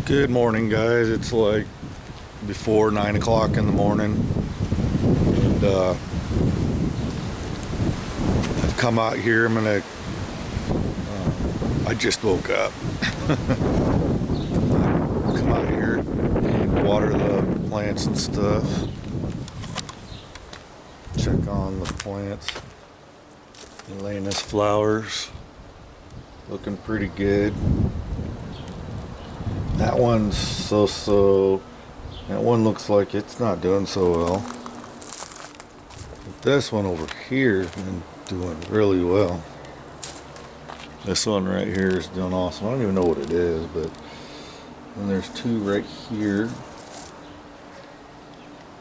Good morning, guys. It's like before 9 o'clock in the morning, and I've come out here. I just woke up. Come out here and water the plants and stuff. Check on the plants. Elena's flowers looking pretty good. That one's so. That one looks like it's not doing so well. But this one over here has been doing really well. This one right here is doing awesome. I don't even know what it is, but then there's two right here.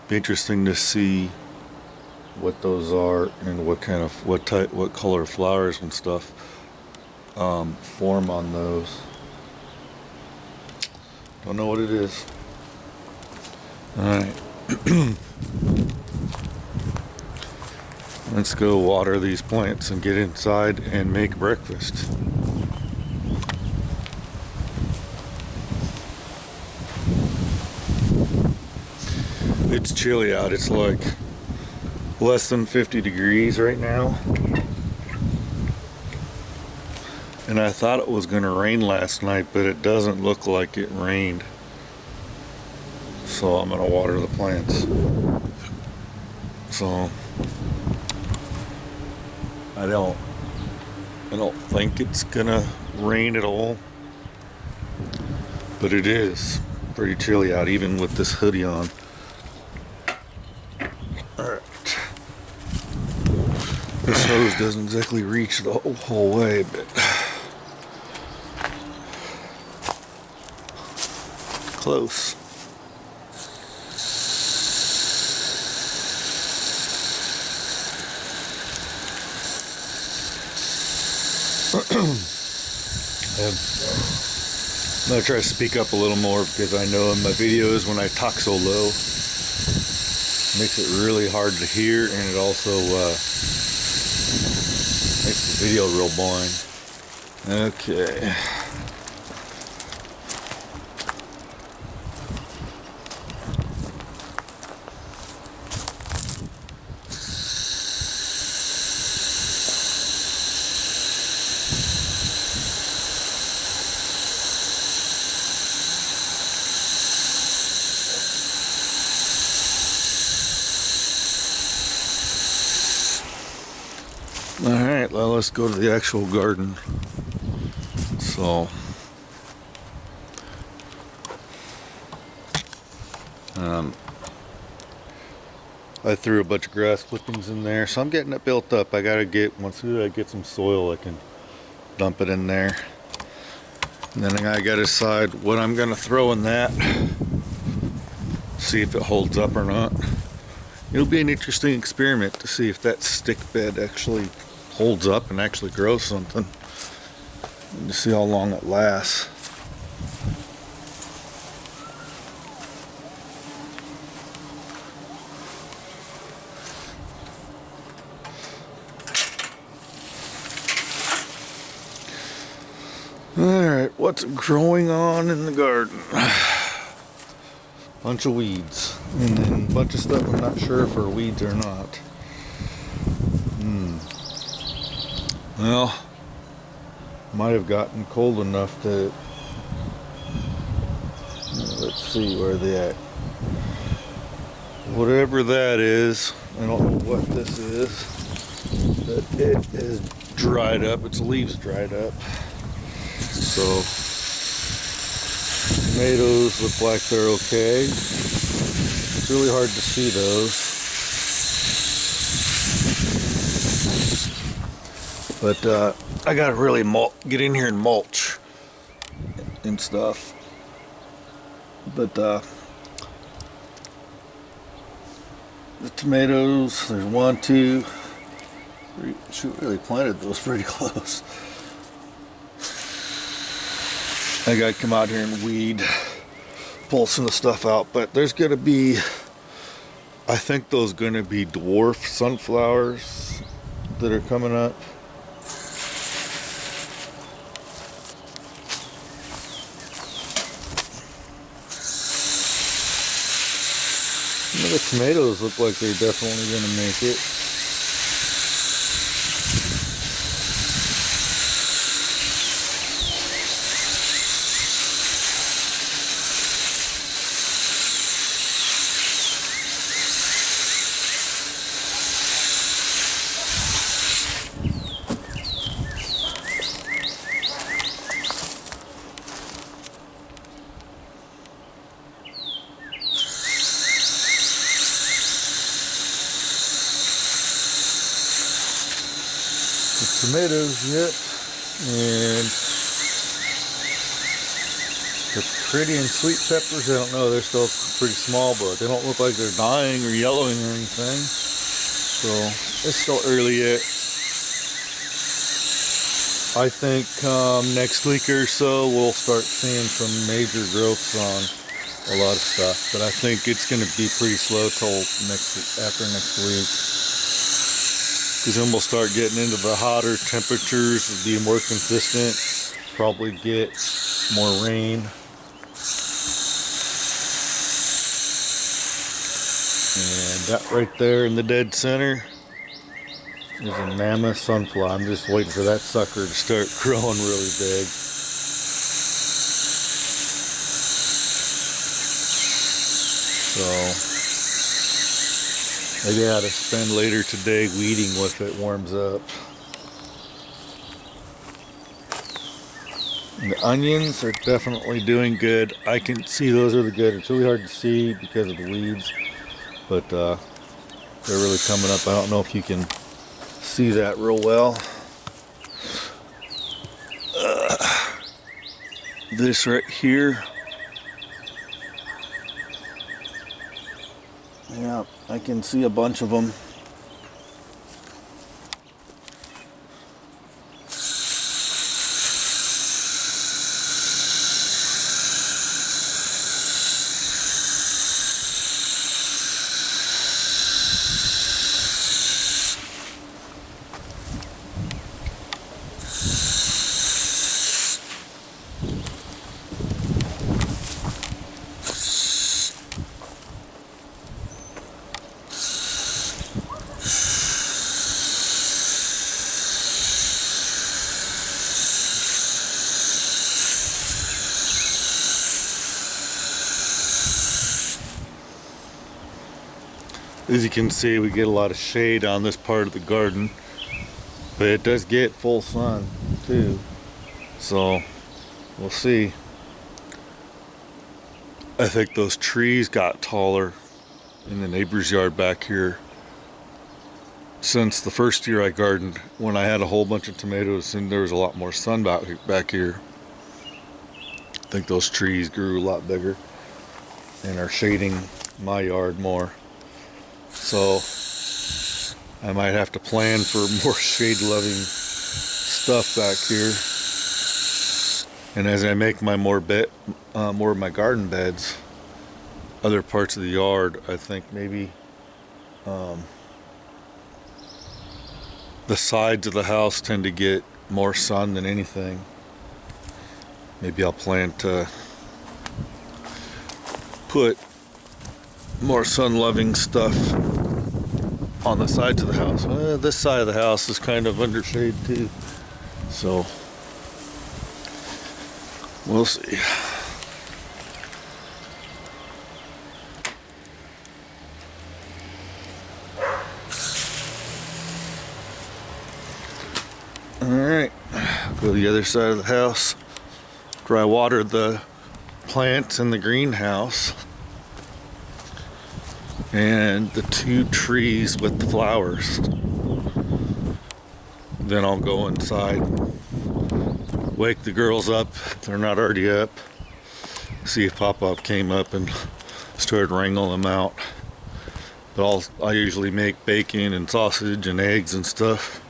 Be interesting to see what those are and what color flowers and stuff form on those. Don't know what it is. Alright. Let's go water these plants and get inside and make breakfast. It's chilly out. It's like less than 50 degrees right now. And I thought it was going to rain last night, but it doesn't look like it rained. So I'm going to water the plants. So I don't think it's going to rain at all. But it is pretty chilly out, even with this hoodie on. Alright. This hose doesn't exactly reach the whole way, but close. I'm gonna try to speak up a little more because I know in my videos when I talk so low, it makes it really hard to hear, and it also makes the video real boring. Okay. Alright, well, let's go to the actual garden. So, I threw a bunch of grass clippings in there, so I'm getting it built up. Once I get some soil, I can dump it in there. And then I gotta decide what I'm gonna throw in that. See if it holds up or not. It'll be an interesting experiment to see if that stick bed actually holds up and actually grows something. And to see how long it lasts. Alright, what's growing on in the garden? Bunch of weeds. And then a bunch of stuff I'm not sure if are weeds or not. Well, might have gotten cold enough that, let's see where they at. Whatever that is, I don't know what this is, but it is dried up. Its leaves dried up. So tomatoes look like they're okay. It's really hard to see those. But I gotta really get in here and mulch and stuff. But the tomatoes, there's 1, 2, 3. She really planted those pretty close. I gotta come out here and weed, pull some of the stuff out. But there's gonna be, I think those gonna be dwarf sunflowers that are coming up. The tomatoes look like they're definitely gonna make it. Tomatoes yet, and the pretty and sweet peppers, I don't know, they're still pretty small, but they don't look like they're dying or yellowing or anything, so it's still early yet. I think next week or so we'll start seeing some major growths on a lot of stuff, but I think it's going to be pretty slow till after next week. Because then we'll start getting into the hotter temperatures, be more consistent, probably get more rain. And that right there in the dead center is a mammoth sunflower. I'm just waiting for that sucker to start growing really big. So maybe I ought to spend later today weeding if it warms up. And the onions are definitely doing good. I can see those are the good. It's really hard to see because of the weeds, but they're really coming up. I don't know if you can see that real well. This right here. Yeah, I can see a bunch of them. As you can see, we get a lot of shade on this part of the garden, but it does get full sun too, so we'll see. I think those trees got taller in the neighbor's yard back here since the first year I gardened, when I had a whole bunch of tomatoes and there was a lot more sun back here. I think those trees grew a lot bigger and are shading my yard more. So I might have to plan for more shade-loving stuff back here. And as I make my more of my garden beds, other parts of the yard, I think maybe the sides of the house tend to get more sun than anything. Maybe I'll plan to put more sun-loving stuff on the sides of the house. This side of the house is kind of under shade too, so we'll see. Alright, go to the other side of the house. After I watered the plants in the greenhouse and the 2 trees with the flowers, then I'll go inside, wake the girls up if they're not already up, see if Pop-Up came up and started wrangling them out. But I usually make bacon and sausage and eggs and stuff.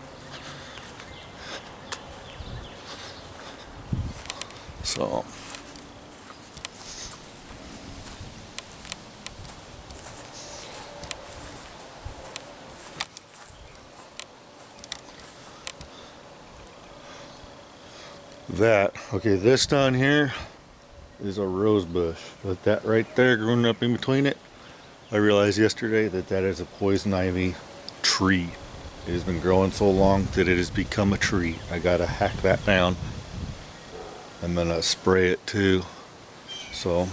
So okay, this down here is a rose bush, but that right there growing up in between it I realized yesterday that that is a poison ivy tree. It has been growing so long that it has become a tree. I gotta hack that down. I'm gonna spray it too. So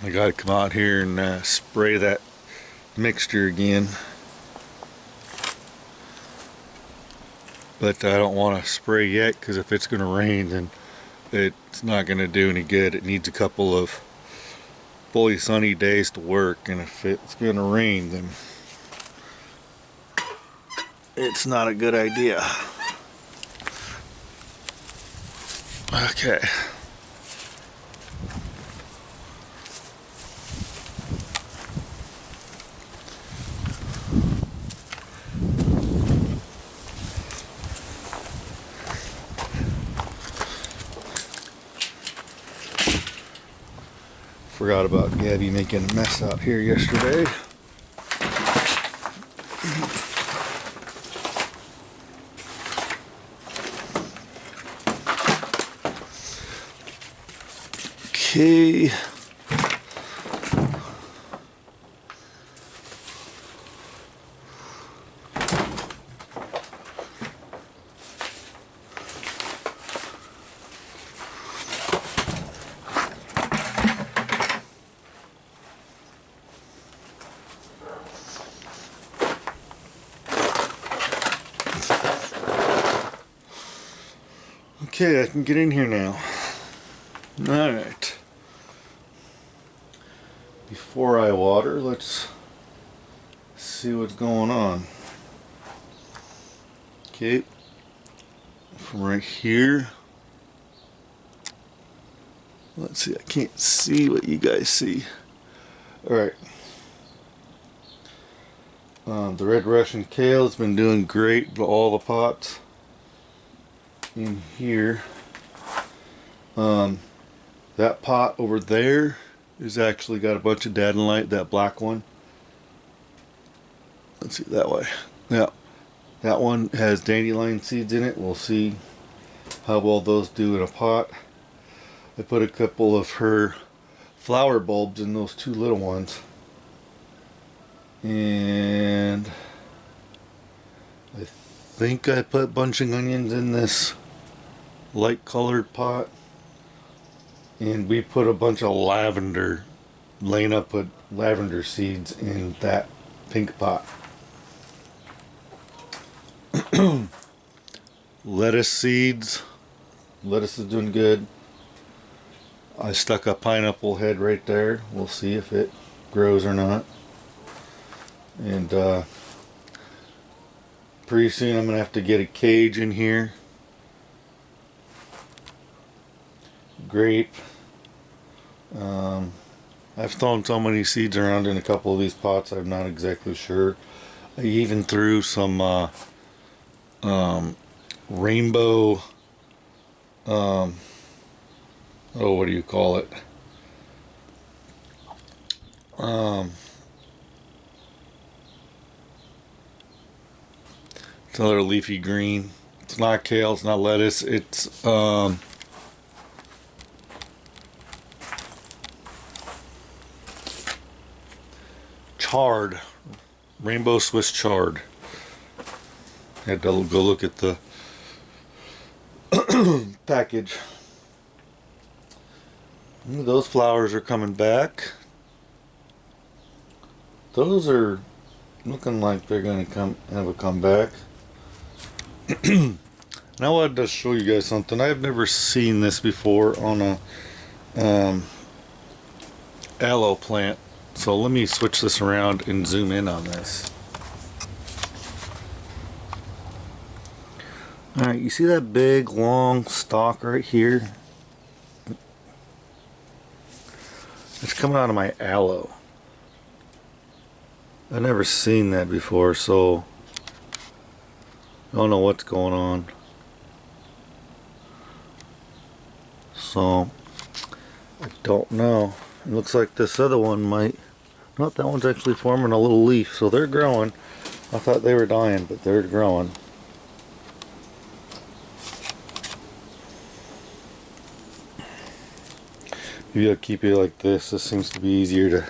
I gotta come out here and spray that mixture again. But I don't want to spray yet because if it's gonna rain, then it's not gonna do any good. It needs a couple of fully sunny days to work, and if it's gonna rain, then it's not a good idea. Okay. Forgot about Gabby making a mess out here yesterday. Okay. Okay, I can get in here now. Alright. Before I water, let's see what's going on. Okay. From right here. Let's see, I can't see what you guys see. Alright. The red Russian kale has been doing great with all the pots in here. That pot over there is actually got a bunch of Dadenlight, that black one. Let's see, that way. Yeah, that one has dandelion seeds in it. We'll see how well those do in a pot. I put a couple of her flower bulbs in those two little ones. And I think I put bunching onions in this light colored pot. And we put a bunch of lavender, Lena put lavender seeds in that pink pot. Lettuce seeds. Lettuce is doing good. I stuck a pineapple head right there. We'll see if it grows or not. And pretty soon I'm going to have to get a cage in here. Grape. I've thrown so many seeds around in a couple of these pots, I'm not exactly sure. I even threw some rainbow, oh, what do you call it? It's another leafy green. It's not kale, it's not lettuce, it's chard, rainbow Swiss chard. Had to go look at the package. Those flowers are coming back. Those are looking like they're going to have a comeback. Now I wanted to show you guys something. I've never seen this before on a aloe plant. So let me switch this around and zoom in on this. Alright, you see that big long stalk right here? It's coming out of my aloe. I've never seen that before, so I don't know what's going on. So I don't know. It looks like this other one might. Not, that one's actually forming a little leaf, so they're growing. I thought they were dying, but they're growing. if you keep it like this, this seems to be easier to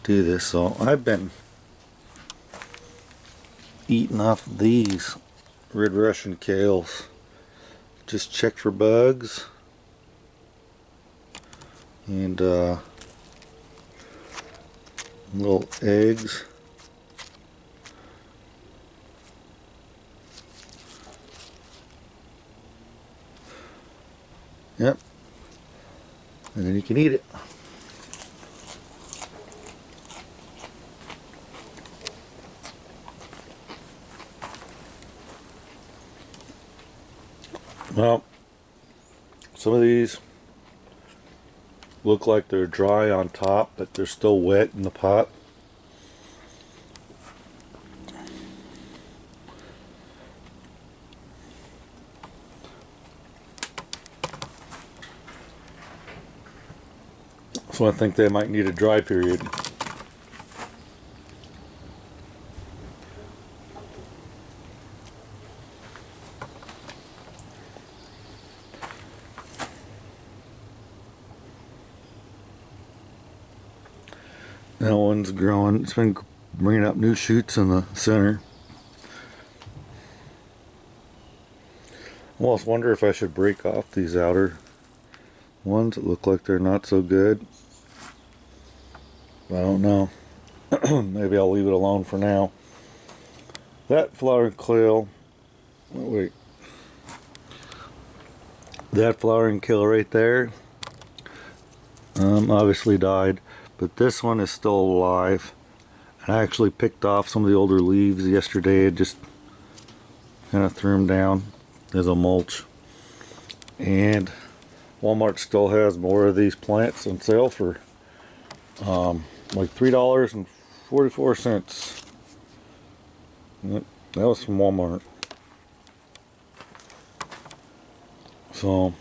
do this. So I've been eating off these red Russian kales. Just check for bugs and little eggs. Yep. And then you can eat it. Well, some of these look like they're dry on top, but they're still wet in the pot. So I think they might need a dry period. That one's growing. It's been bringing up new shoots in the center. I almost wonder if I should break off these outer ones that look like they're not so good. I don't know. Maybe I'll leave it alone for now. That flowering kale, oh wait, that flowering kale right there, obviously died, but this one is still alive. I actually picked off some of the older leaves yesterday. I just kind of threw them down as a mulch. And Walmart still has more of these plants on sale for like $3.44. That was from Walmart. So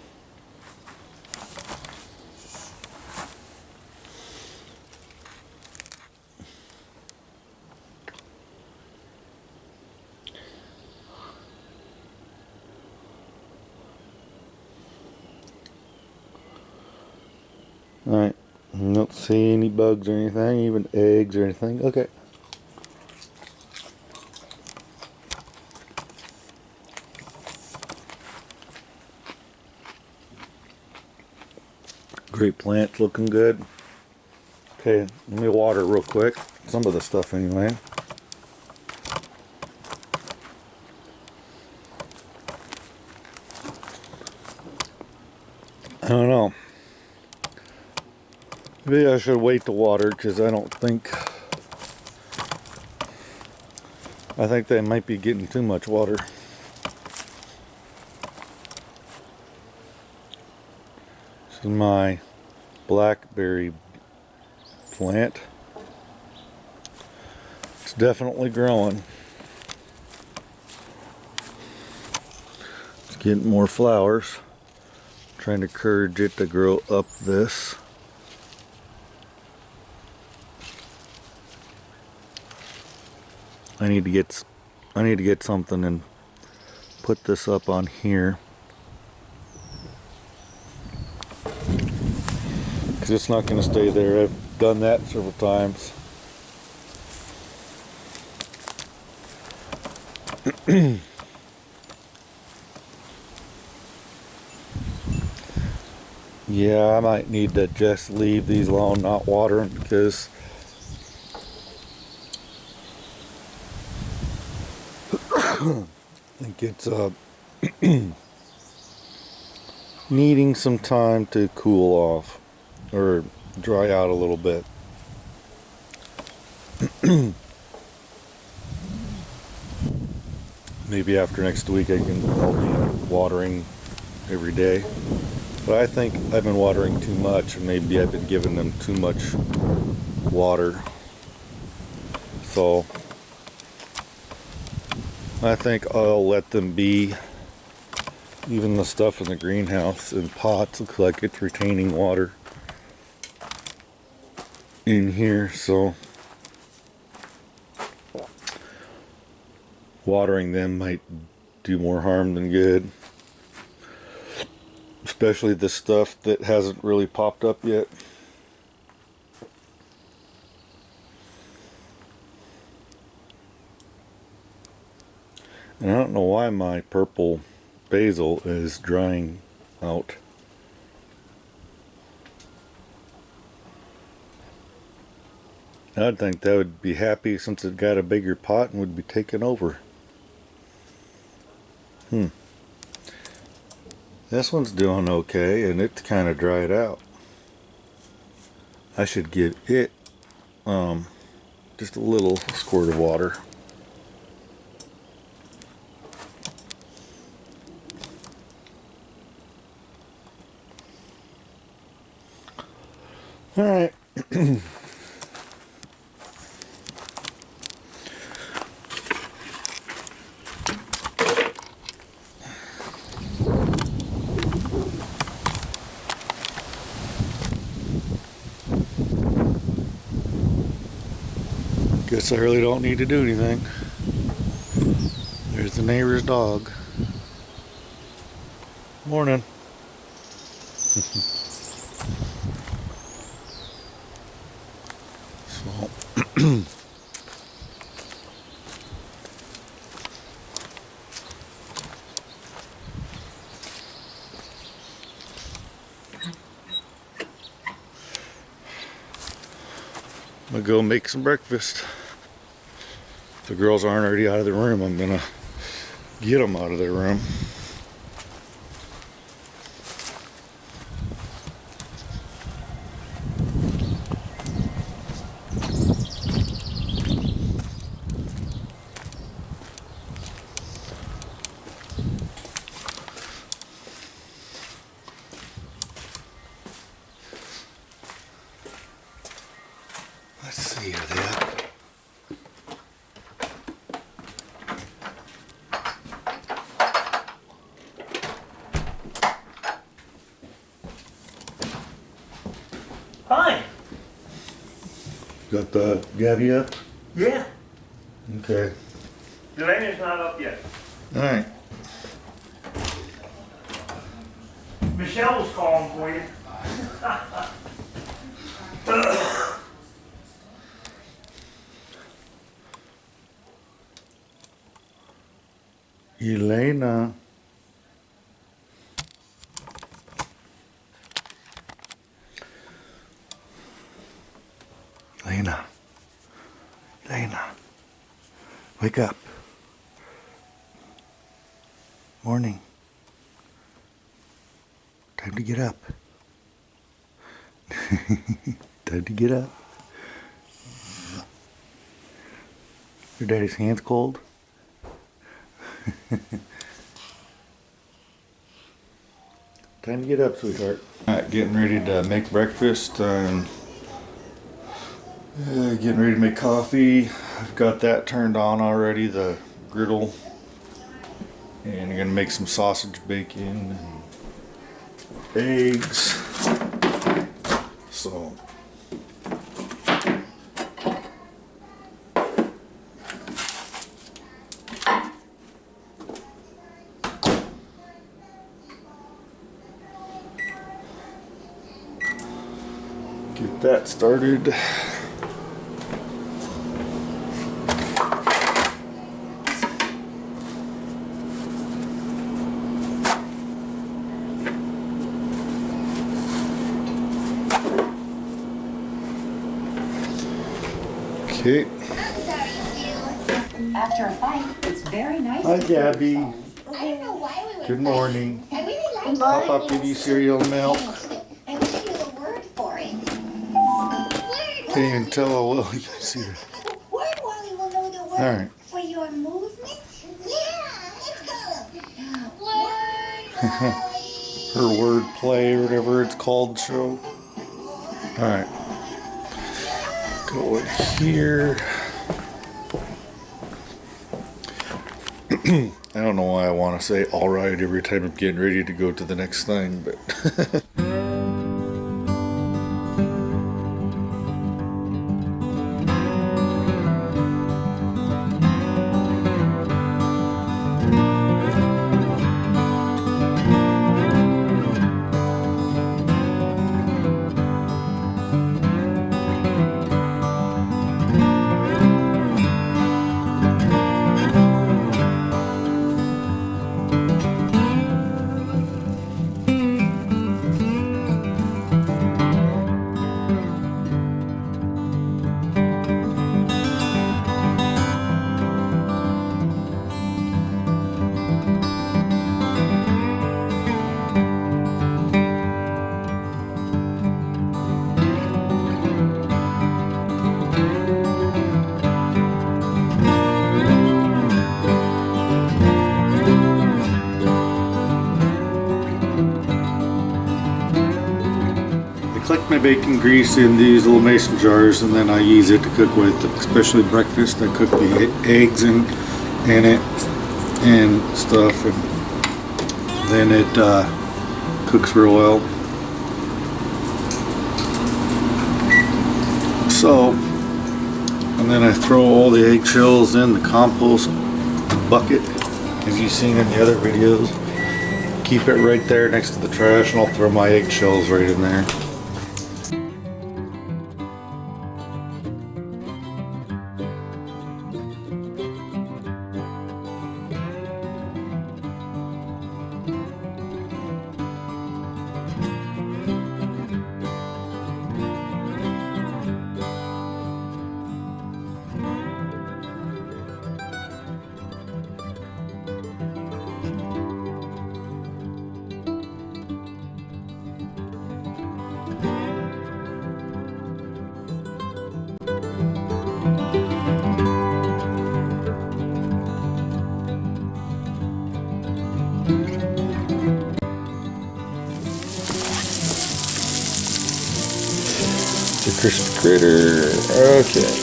alright, I don't see any bugs or anything, even eggs or anything. Okay. Great plants, looking good. Okay, let me water real quick. Some of the stuff anyway. I don't know. Maybe I should wait to water because I think they might be getting too much water. This is my blackberry plant. It's definitely growing. It's getting more flowers. I'm trying to encourage it to grow up this. I need to get something and put this up on here. Because it's not going to stay there. I've done that several times. Yeah, I might need to just leave these alone, not water them, because I think it's needing some time to cool off or dry out a little bit. Maybe after next week I'll be watering every day. But I think I've been watering too much, and maybe I've been giving them too much water. So I think I'll let them be. Even the stuff in the greenhouse in pots looks like it's retaining water in here, so watering them might do more harm than good. especially the stuff that hasn't really popped up yet. And I don't know why my purple basil is drying out. I'd think that would be happy since it got a bigger pot and would be taken over. This one's doing okay, and it's kind of dried out. I should give it just a little squirt of water. All right. Guess I really don't need to do anything. There's the neighbor's dog. Morning. So I'm gonna go make some breakfast. If the girls aren't already out of the room, I'm gonna get them out of their room. Let's see, are they up? Hi. Got the Gabby up? Yeah. Okay. Delaney's not up yet. Alright. Michelle was calling for you. Elena. Elena. Elena. Wake up. Morning. Time to get up. Time to get up. Your daddy's hands cold? Time to get up, sweetheart. Alright, getting ready to make breakfast. Getting ready to make coffee. I've got that turned on already, the griddle. And I'm gonna make some sausage, bacon, and eggs. So get that started. Okay. After a fight, it's very nice. Hi, Gabby. I don't know why we were Good morning. I really like Pop give you cereal and milk. I wish I knew the word for it. Can't even tell. Well, you can see that. Word Wally will know the word All right. for your movement. Yeah, let's go. Word Wally. Her word play or whatever it's called show. All right. Go in here. I don't know why I want to say all right every time I'm getting ready to go to the next thing, but collect my bacon grease in these little mason jars, and then I use it to cook with, especially breakfast. I cook the eggs in it and stuff, and then it cooks real well. So, and then I throw all the eggshells in the compost bucket, as you've seen in the other videos. Keep it right there next to the trash, and I'll throw my eggshells right in there. The crispy critter. Okay.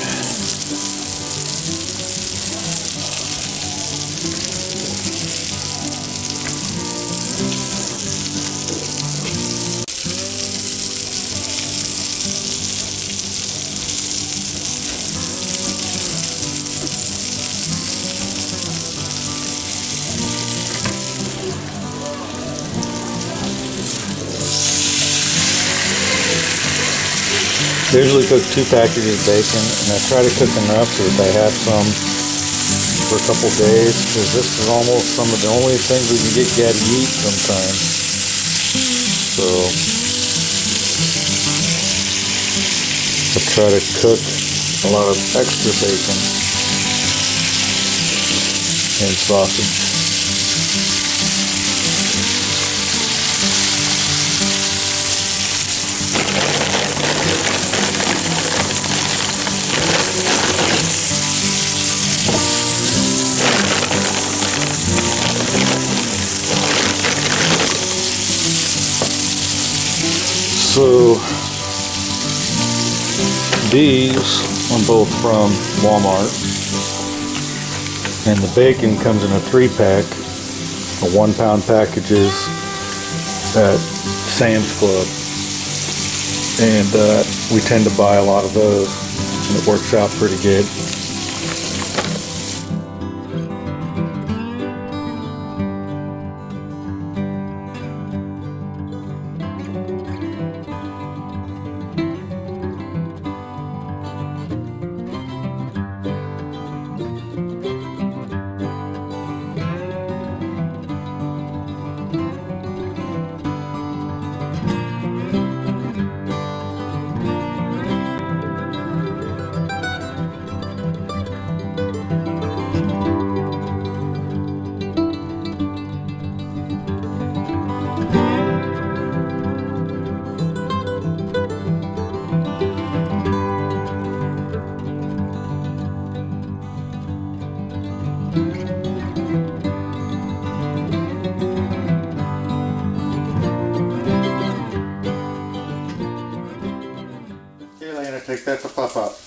I usually cook 2 packages of bacon, and I try to cook enough so that I have some for a couple days, because this is almost some of the only things we can get Gaddy to eat sometimes. So I try to cook a lot of extra bacon and sausage. So these are both from Walmart, and the bacon comes in a 3-pack, a 1-pound packages at Sam's Club, and we tend to buy a lot of those, and it works out pretty good. Here, Lena, take that to Pop-Up.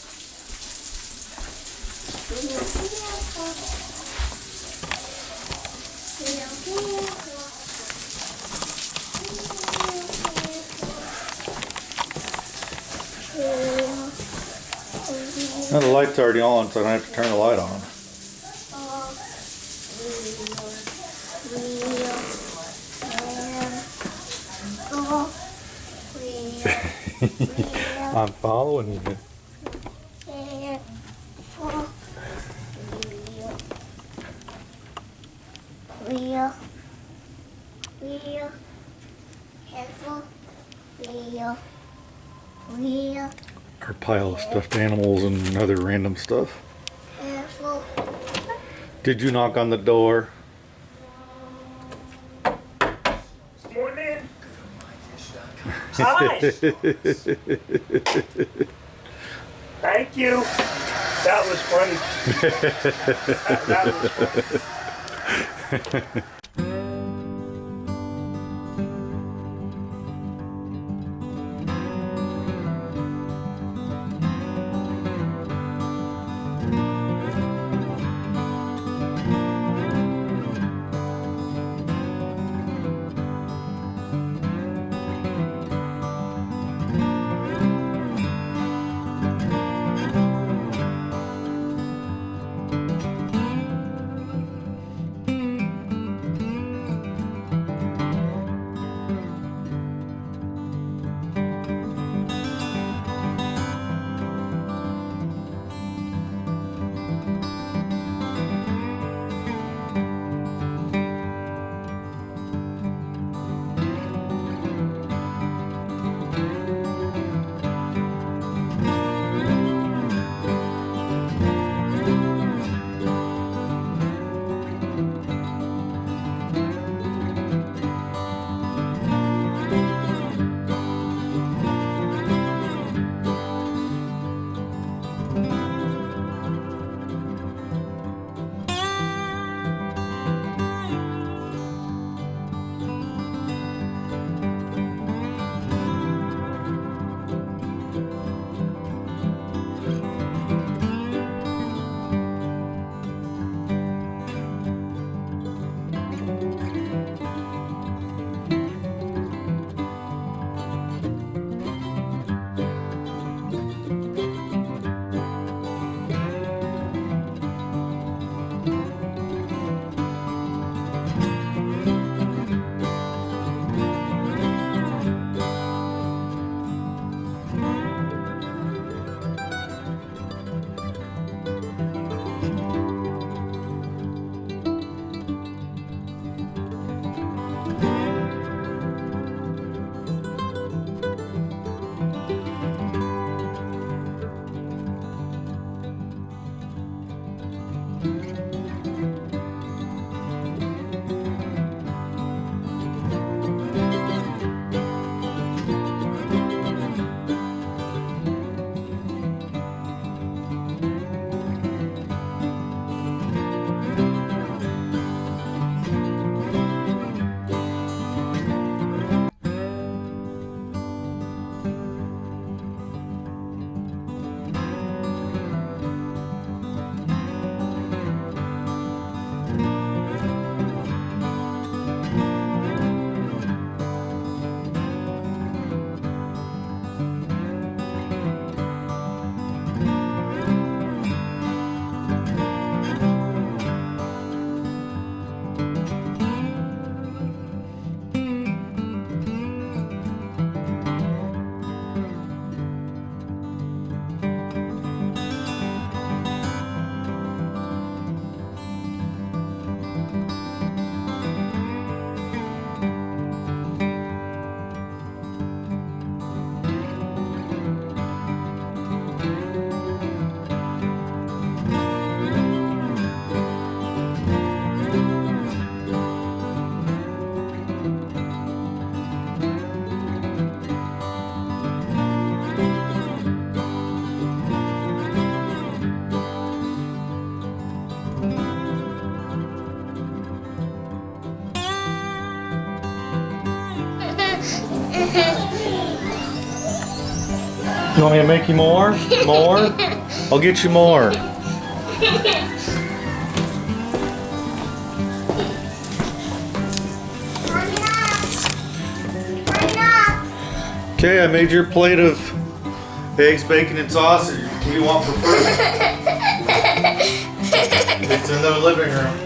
Now the light's already on, so I don't have to turn the light on. I'm following you. Our pile of stuffed animals and other random stuff. Did you knock on the door? Morning. Hi. Thank you. That was funny. that was funny. You want me to make you more? More? I'll get you more. Okay, I made your plate of eggs, bacon, and sausage. What do you want for fruit? It's in the living room.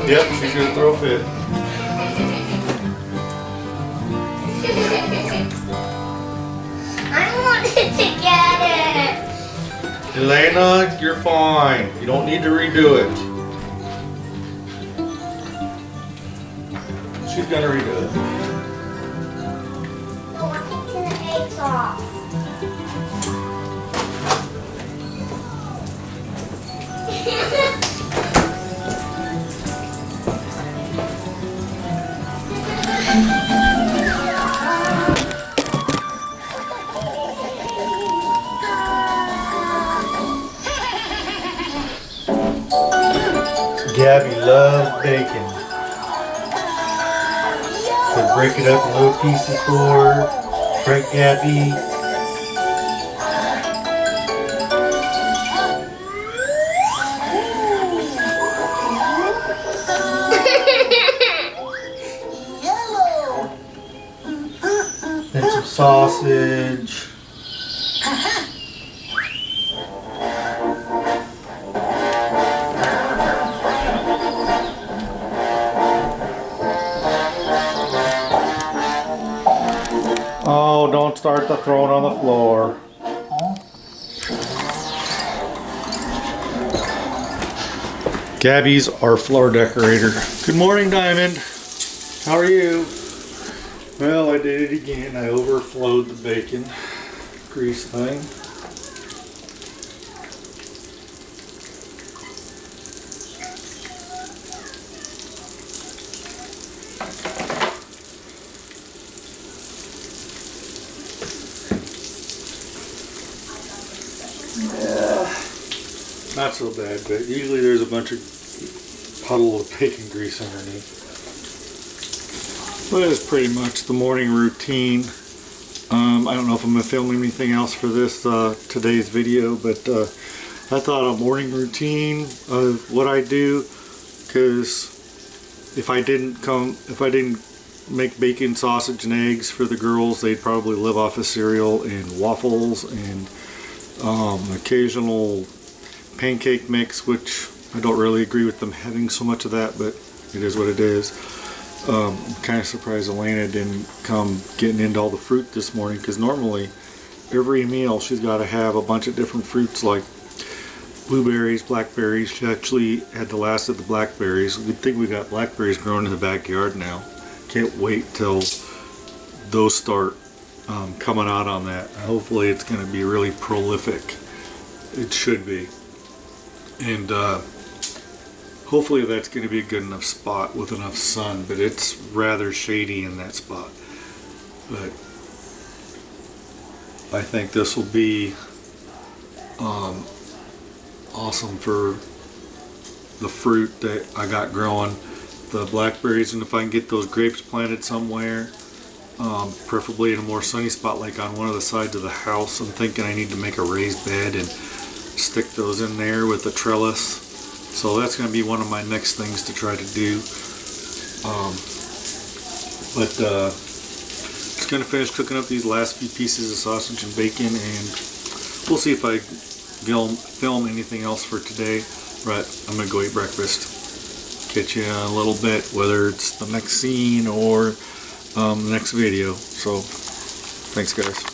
Yep, she's gonna throw a fit. I wanted to get it. Elena, you're fine. You don't need to redo it. She's gonna redo it. No, I'm taking the eggs off. Gabby loves bacon. So break it up in little pieces for her. Right, Gabby? Yellow. And some sausage. Oh, don't start the throwing on the floor. Gabby's our floor decorator. Good morning, Diamond. How are you? Well, I did it again. I overflowed the bacon grease thing. Not so bad, but usually there's a bunch of puddle of bacon grease underneath. Well, that's pretty much the morning routine. I don't know if I'm going to film anything else for this today's video, but I thought a morning routine of what I do, because if I didn't make bacon, sausage, and eggs for the girls, they'd probably live off of cereal and waffles and occasional pancake mix, which I don't really agree with them having so much of that, but it is what it is. I'm kind of surprised Elena didn't come getting into all the fruit this morning, because normally every meal she's got to have a bunch of different fruits like blueberries, blackberries. She actually had the last of the blackberries. Good thing we got blackberries growing in the backyard now. Can't wait till those start coming out on that. Hopefully it's going to be really prolific. It should be. And hopefully that's going to be a good enough spot with enough sun, but it's rather shady in that spot. But I think this will be awesome for the fruit that I got growing. The blackberries, and if I can get those grapes planted somewhere, preferably in a more sunny spot like on one of the sides of the house. I'm thinking I need to make a raised bed and stick those in there with a trellis. So that's going to be one of my next things to try to do. Just going to finish cooking up these last few pieces of sausage and bacon, and we'll see if I film anything else for today. But I'm going to go eat breakfast. Catch you in a little bit, whether it's the next scene or the next video. So thanks, guys.